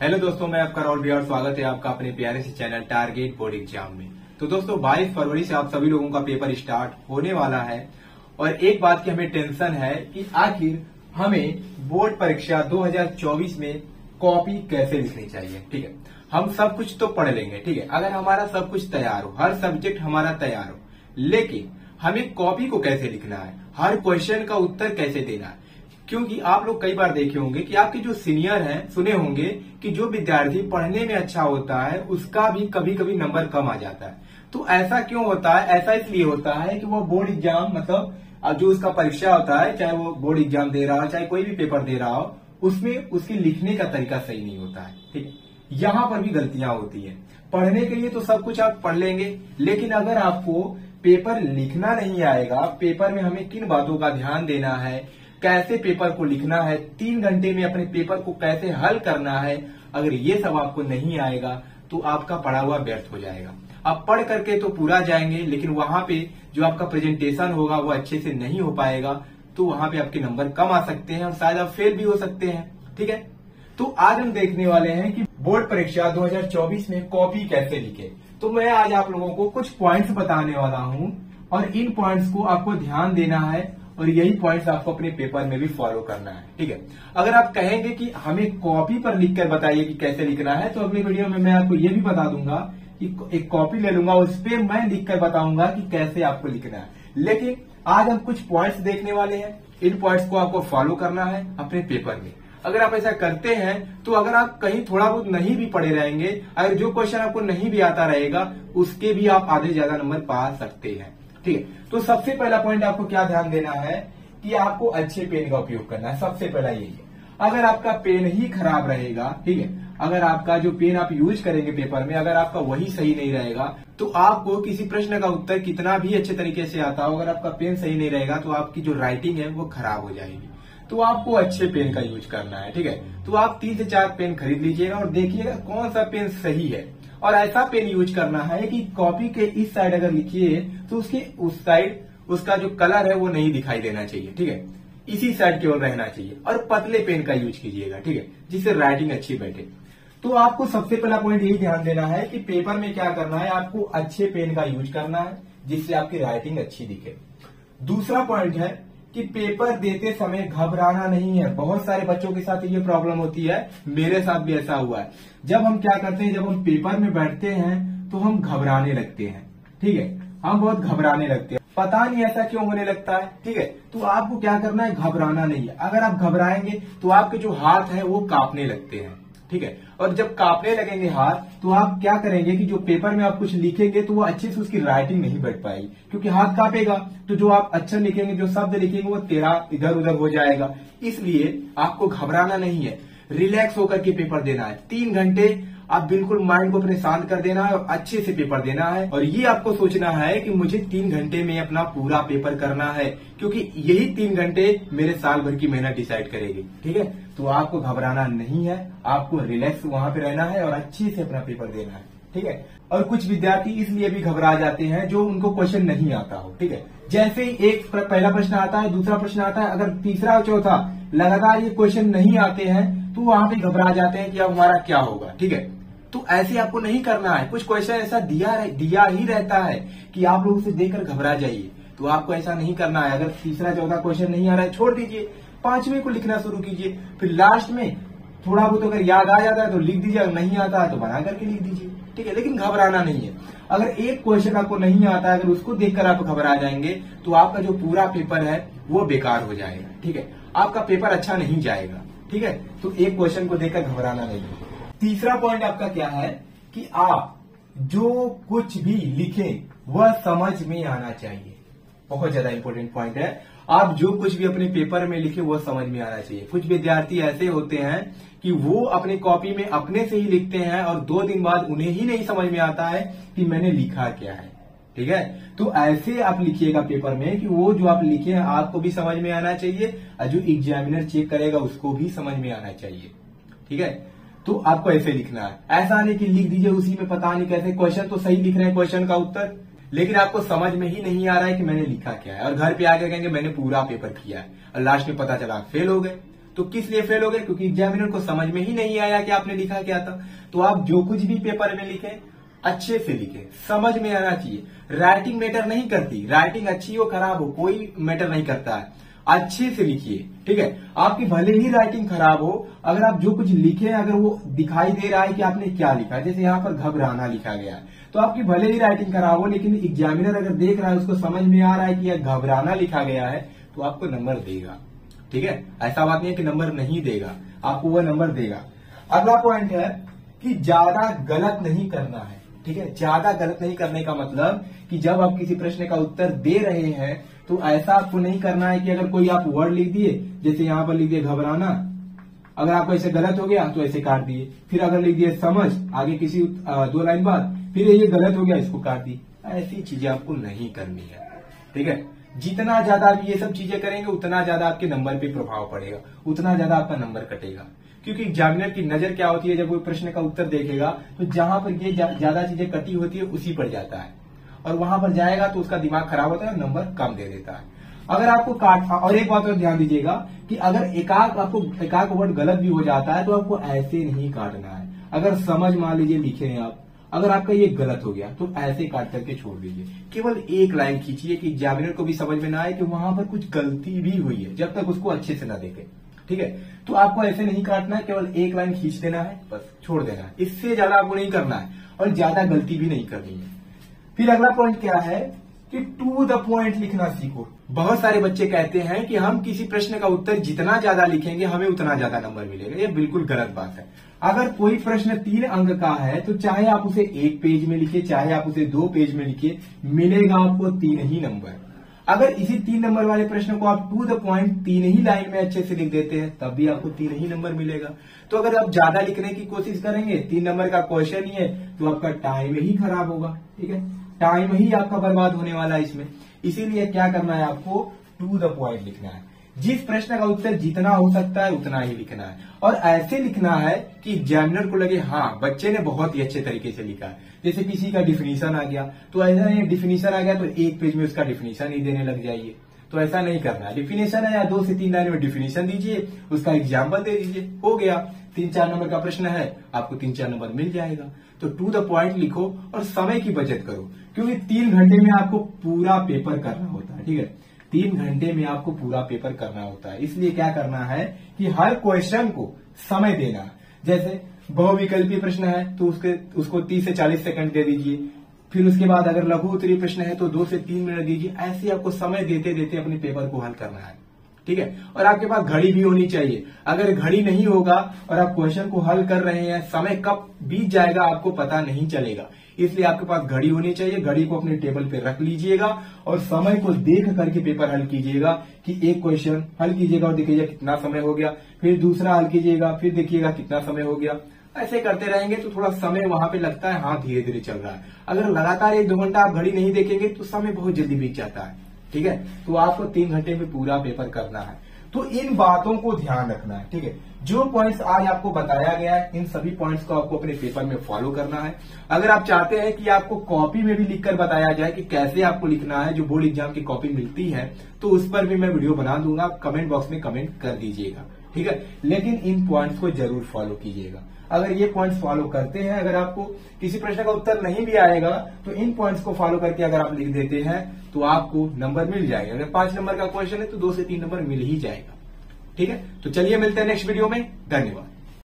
Hello दोस्तों, मैं आपका राहुल भैया और स्वागत है आपका अपने प्यारे से चैनल टारगेट बोर्ड एग्जाम में। तो दोस्तों 22 फरवरी से आप सभी लोगों का पेपर स्टार्ट होने वाला है और एक बात की हमें टेंशन है कि आखिर हमें बोर्ड परीक्षा 2024 में कॉपी कैसे लिखनी चाहिए। ठीक है, हम सब कुछ तो पढ़ लेंगे, ठीक है, अगर हमारा सब कुछ तैयार हो, हर सब्जेक्ट हमारा तैयार हो, लेकिन हमें कॉपी को कैसे लिखना है, हर क्वेश्चन का उत्तर कैसे देना है। क्योंकि आप लोग कई बार देखे होंगे कि आपके जो सीनियर हैं सुने होंगे कि जो विद्यार्थी पढ़ने में अच्छा होता है उसका भी कभी कभी नंबर कम आ जाता है। तो ऐसा क्यों होता है? ऐसा इसलिए होता है कि वो बोर्ड एग्जाम मतलब जो उसका परीक्षा होता है, चाहे वो बोर्ड एग्जाम दे रहा हो चाहे कोई भी पेपर दे रहा हो, उसमें उसकी लिखने का तरीका सही नहीं होता है। ठीक है, यहाँ पर भी गलतियां होती है। पढ़ने के लिए तो सब कुछ आप पढ़ लेंगे, लेकिन अगर आपको पेपर लिखना नहीं आएगा, पेपर में हमें किन बातों का ध्यान देना है, कैसे पेपर को लिखना है, 3 घंटे में अपने पेपर को कैसे हल करना है, अगर ये सब आपको नहीं आएगा तो आपका पढ़ा हुआ व्यर्थ हो जाएगा। आप पढ़ करके तो पूरा जाएंगे, लेकिन वहां पे जो आपका प्रेजेंटेशन होगा वो अच्छे से नहीं हो पाएगा, तो वहां पे आपके नंबर कम आ सकते हैं और शायद आप फेल भी हो सकते हैं। ठीक है, तो आज हम देखने वाले हैं कि बोर्ड परीक्षा 2024 में कॉपी कैसे लिखे। तो मैं आज आप लोगों को कुछ पॉइंट्स बताने वाला हूं और इन पॉइंट्स को आपको ध्यान देना है और यही पॉइंट्स आपको अपने पेपर में भी फॉलो करना है। ठीक है, अगर आप कहेंगे कि हमें कॉपी पर लिखकर बताइए कि कैसे लिखना है, तो अगले वीडियो में मैं आपको ये भी बता दूंगा कि एक कॉपी ले लूंगा, उस पर मैं लिखकर बताऊंगा कि कैसे आपको लिखना है। लेकिन आज हम कुछ पॉइंट्स देखने वाले हैं, इन पॉइंट्स को आपको फॉलो करना है अपने पेपर में। अगर आप ऐसा करते हैं तो अगर आप कहीं थोड़ा बहुत नहीं भी पढ़े रहेंगे, अगर जो क्वेश्चन आपको नहीं भी आता रहेगा उसके भी आप आधे ज्यादा नंबर पा सकते हैं। ठीक है, तो सबसे पहला पॉइंट आपको क्या ध्यान देना है कि आपको अच्छे पेन का उपयोग करना है। सबसे पहला यही है। अगर आपका पेन ही खराब रहेगा, ठीक है, अगर आपका जो पेन आप यूज करेंगे पेपर में, अगर आपका वही सही नहीं रहेगा, तो आपको किसी प्रश्न का उत्तर कितना भी अच्छे तरीके से आता हो, अगर आपका पेन सही नहीं रहेगा तो आपकी जो राइटिंग है वो खराब हो जाएगी। तो आपको अच्छे पेन का यूज करना है। ठीक है, तो आप 3 से 4 पेन खरीद लीजिएगा और देखिएगा कौन सा पेन सही है, और ऐसा पेन यूज करना है कि कॉपी के इस साइड अगर लिखिए तो उसके उस साइड उसका जो कलर है वो नहीं दिखाई देना चाहिए। ठीक है, इसी साइड केवल रहना चाहिए और पतले पेन का यूज कीजिएगा। ठीक है, जिससे राइटिंग अच्छी बैठे। तो आपको सबसे पहला पॉइंट यही ध्यान देना है कि पेपर में क्या करना है, आपको अच्छे पेन का यूज करना है जिससे आपकी राइटिंग अच्छी दिखे। दूसरा पॉइंट है कि पेपर देते समय घबराना नहीं है। बहुत सारे बच्चों के साथ ये प्रॉब्लम होती है, मेरे साथ भी ऐसा हुआ है। जब हम क्या करते हैं, जब हम पेपर में बैठते हैं तो हम घबराने लगते हैं। ठीक है, हम बहुत घबराने लगते हैं, पता नहीं ऐसा क्यों होने लगता है। ठीक है, तो आपको क्या करना है, घबराना नहीं है। अगर आप घबराएंगे तो आपके जो हाथ है वो कांपने लगते हैं। ठीक है, और जब कांपने लगेंगे हाथ, तो आप क्या करेंगे कि जो पेपर में आप कुछ लिखेंगे तो वो अच्छे से उसकी राइटिंग नहीं बैठ पाएगी, क्योंकि हाथ कांपेगा तो जो आप अक्षर लिखेंगे, जो शब्द लिखेंगे वो तेरा इधर उधर हो जाएगा। इसलिए आपको घबराना नहीं है, रिलैक्स होकर के पेपर देना है। 3 घंटे आप बिल्कुल माइंड को अपने शांत कर देना है और अच्छे से पेपर देना है। और ये आपको सोचना है कि मुझे 3 घंटे में अपना पूरा पेपर करना है, क्योंकि यही 3 घंटे मेरे साल भर की मेहनत डिसाइड करेगी। ठीक है, तो आपको घबराना नहीं है, आपको रिलैक्स वहां पे रहना है और अच्छे से अपना पेपर देना है। ठीक है, और कुछ विद्यार्थी इसलिए भी घबरा जाते हैं जो उनको क्वेश्चन नहीं आता हो। ठीक है, जैसे ही एक पहला प्रश्न आता है, दूसरा प्रश्न आता है, अगर तीसरा और चौथा लगातार ये क्वेश्चन नहीं आते हैं तो वहां पे घबरा जाते हैं कि अब हमारा क्या होगा। ठीक है, तो ऐसे आपको नहीं करना है। कुछ क्वेश्चन ऐसा दिया ही रहता है कि आप लोग उसे देखकर घबरा जाइए, तो आपको ऐसा नहीं करना है। अगर तीसरा चौथा क्वेश्चन नहीं आ रहा है छोड़ दीजिए, 5वें को लिखना शुरू कीजिए, फिर लास्ट में थोड़ा बहुत अगर याद आ जाता है तो लिख दीजिए, अगर नहीं आता है तो बना करके लिख दीजिए। ठीक है, लेकिन घबराना नहीं है। अगर एक क्वेश्चन आपको नहीं आता है, अगर उसको देखकर आप घबरा जाएंगे तो आपका जो पूरा पेपर है वो बेकार हो जाएगा। ठीक है, आपका पेपर अच्छा नहीं जाएगा। ठीक है, तो एक क्वेश्चन को देखकर घबराना नहीं है। तीसरा पॉइंट आपका क्या है कि आप जो कुछ भी लिखें वह समझ में आना चाहिए। बहुत ज्यादा इंपॉर्टेंट पॉइंट है, आप जो कुछ भी अपने पेपर में लिखे वह समझ में आना चाहिए। कुछ विद्यार्थी ऐसे होते हैं कि वो अपनी कॉपी में अपने से ही लिखते हैं और 2 दिन बाद उन्हें ही नहीं समझ में आता है कि मैंने लिखा क्या है। ठीक है, तो ऐसे आप लिखिएगा पेपर में कि वो जो आप लिखे हैं आपको भी समझ में आना चाहिए और जो एग्जामिनर चेक करेगा उसको भी समझ में आना चाहिए। ठीक है, तो आपको ऐसे लिखना है, ऐसा नहीं कि लिख दीजिए उसी में पता नहीं कैसे, क्वेश्चन तो सही लिख रहे हैं, क्वेश्चन का उत्तर, लेकिन आपको समझ में ही नहीं आ रहा है कि मैंने लिखा क्या है, और घर पे आके कहेंगे मैंने पूरा पेपर किया है और लास्ट में पता चला फेल हो गए। तो किस लिए फेल हो गए? क्योंकि एग्जामिनर को समझ में ही नहीं आया कि आपने लिखा क्या था। तो आप जो कुछ भी पेपर में लिखे अच्छे से लिखे, समझ में आना चाहिए। राइटिंग मैटर नहीं करती, राइटिंग अच्छी हो खराब हो कोई मैटर नहीं करता है, अच्छे से लिखिए, ठीक है। आपकी भले ही राइटिंग खराब हो, अगर आप जो कुछ लिखे अगर वो दिखाई दे रहा है कि आपने क्या लिखा है, जैसे यहाँ पर घबराना लिखा गया है, तो आपकी भले ही राइटिंग खराब हो लेकिन एग्जामिनर अगर देख रहा है, उसको समझ में आ रहा है कि यह घबराना लिखा गया है, तो आपको नंबर देगा, ठीक है। ऐसा बात नहीं है कि नंबर नहीं देगा, आपको वह नंबर देगा। अगला पॉइंट है कि ज्यादा गलत नहीं करना है, ठीक है। ज्यादा गलत नहीं करने का मतलब कि जब आप किसी प्रश्न का उत्तर दे रहे हैं तो ऐसा आपको नहीं करना है कि अगर कोई आप वर्ड लिख दिए, जैसे यहाँ पर लिख दिए घबराना, अगर आपको ऐसे गलत हो गया तो ऐसे काट दिए, फिर अगर लिख दिए समझ आगे किसी 2 लाइन बाद, फिर ये गलत हो गया इसको काट दी। ऐसी चीजें आपको नहीं करनी है, ठीक है। जितना ज्यादा आप ये सब चीजें करेंगे उतना ज्यादा आपके नंबर पे प्रभाव पड़ेगा, उतना ज्यादा आपका नंबर कटेगा। क्योंकि एग्जामिनर की नजर क्या होती है, जब वो प्रश्न का उत्तर देखेगा तो जहां पर ये ज्यादा चीजें कटी होती है उसी पर जाता है, और वहां पर जाएगा तो उसका दिमाग खराब होता है, नंबर कम दे देता है। अगर आपको और एक बात और ध्यान दीजिएगा कि अगर एकाक वर्ड गलत भी हो जाता है तो आपको ऐसे नहीं काटना है। अगर समझ मान लीजिए लिखे हैं आप, अगर आपका ये गलत हो गया तो ऐसे काट करके छोड़ दीजिए, केवल एक लाइन खींचिए कि एग्जामिनर को भी समझ में ना आए कि वहां पर कुछ गलती भी हुई है, जब तक उसको अच्छे से ना देखे, ठीक है। तो आपको ऐसे नहीं काटना है, केवल एक लाइन खींच देना है, बस छोड़ देना है, इससे ज्यादा आपको नहीं करना है और ज्यादा गलती भी नहीं करनी है। फिर अगला पॉइंट क्या है कि टू द पॉइंट लिखना सीखो। बहुत सारे बच्चे कहते हैं कि हम किसी प्रश्न का उत्तर जितना ज्यादा लिखेंगे हमें उतना ज्यादा नंबर मिलेगा। ये बिल्कुल गलत बात है। अगर कोई प्रश्न 3 अंक का है तो चाहे आप उसे 1 पेज में लिखे, चाहे आप उसे 2 पेज में लिखे, मिलेगा आपको 3 ही नंबर। अगर इसी 3 नंबर वाले प्रश्न को आप टू द पॉइंट 3 ही लाइन में अच्छे से लिख देते हैं तब भी आपको 3 ही नंबर मिलेगा। तो अगर आप ज्यादा लिखने की कोशिश करेंगे, 3 नंबर का क्वेश्चन ही है, तो आपका टाइम ही खराब होगा, ठीक है। टाइम ही आपका बर्बाद होने वाला है इसमें। इसीलिए क्या करना है, आपको टू द पॉइंट लिखना है। जिस प्रश्न का उत्तर जितना हो सकता है उतना ही लिखना है, और ऐसे लिखना है कि एग्जामिनर को लगे हाँ बच्चे ने बहुत ही अच्छे तरीके से लिखा है। जैसे किसी का डिफिनीशन आ गया तो ऐसा नहीं, डिफिनीशन आ गया तो 1 पेज में उसका डिफिनीशन ही देने लग जाइए, तो ऐसा नहीं करना है। डिफिनीशन है या 2 से 3 लाइन में डिफिनीशन दीजिए, उसका एग्जाम्पल दे दीजिए, हो गया। 3-4 नंबर का प्रश्न है, आपको 3-4 नंबर मिल जाएगा। तो टू द पॉइंट लिखो और समय की बचत करो, क्योंकि 3 घंटे में आपको पूरा पेपर करना होता है, ठीक है। 3 घंटे में आपको पूरा पेपर करना होता है, इसलिए क्या करना है कि हर क्वेश्चन को समय देना। जैसे बहुविकल्पीय प्रश्न है तो उसको 30 से 40 सेकंड दे दीजिए, फिर उसके बाद अगर लघु उत्तरीय प्रश्न है तो 2 से 3 मिनट दीजिए। ऐसे आपको समय देते देते अपने पेपर को हल करना है, ठीक है। और आपके पास घड़ी भी होनी चाहिए। अगर घड़ी नहीं होगा और आप क्वेश्चन को हल कर रहे हैं, समय कब बीत जाएगा आपको पता नहीं चलेगा। इसलिए आपके पास घड़ी होनी चाहिए। घड़ी को अपने टेबल पे रख लीजिएगा और समय को देख करके पेपर हल कीजिएगा कि एक क्वेश्चन हल कीजिएगा और देखिएगा कितना समय हो गया, फिर दूसरा हल कीजिएगा, फिर देखिएगा कितना समय हो गया। ऐसे करते रहेंगे तो थोड़ा समय वहां पे लगता है, हाँ धीरे धीरे चल रहा है। अगर लगातार 1-2 घंटा आप घड़ी नहीं देखेंगे तो समय बहुत जल्दी बीत जाता है, ठीक है। तो आपको 3 घंटे में पूरा पेपर करना है। तो इन बातों को ध्यान रखना है, ठीक है। जो पॉइंट्स आज आपको बताया गया है, इन सभी पॉइंट्स को आपको अपने पेपर में फॉलो करना है। अगर आप चाहते हैं कि आपको कॉपी में भी लिखकर बताया जाए कि कैसे आपको लिखना है, जो बोर्ड एग्जाम की कॉपी मिलती है, तो उस पर भी मैं वीडियो बना दूंगा। आप कमेंट बॉक्स में कमेंट कर दीजिएगा, ठीक है। लेकिन इन पॉइंट्स को जरूर फॉलो कीजिएगा। अगर ये पॉइंट्स फॉलो करते हैं, अगर आपको किसी प्रश्न का उत्तर नहीं भी आएगा तो इन पॉइंट्स को फॉलो करके अगर आप लिख देते हैं तो आपको नंबर मिल जाएगा। अगर 5 नंबर का क्वेश्चन है तो 2 से 3 नंबर मिल ही जाएगा, ठीक है। तो चलिए मिलते हैं नेक्स्ट वीडियो में, धन्यवाद।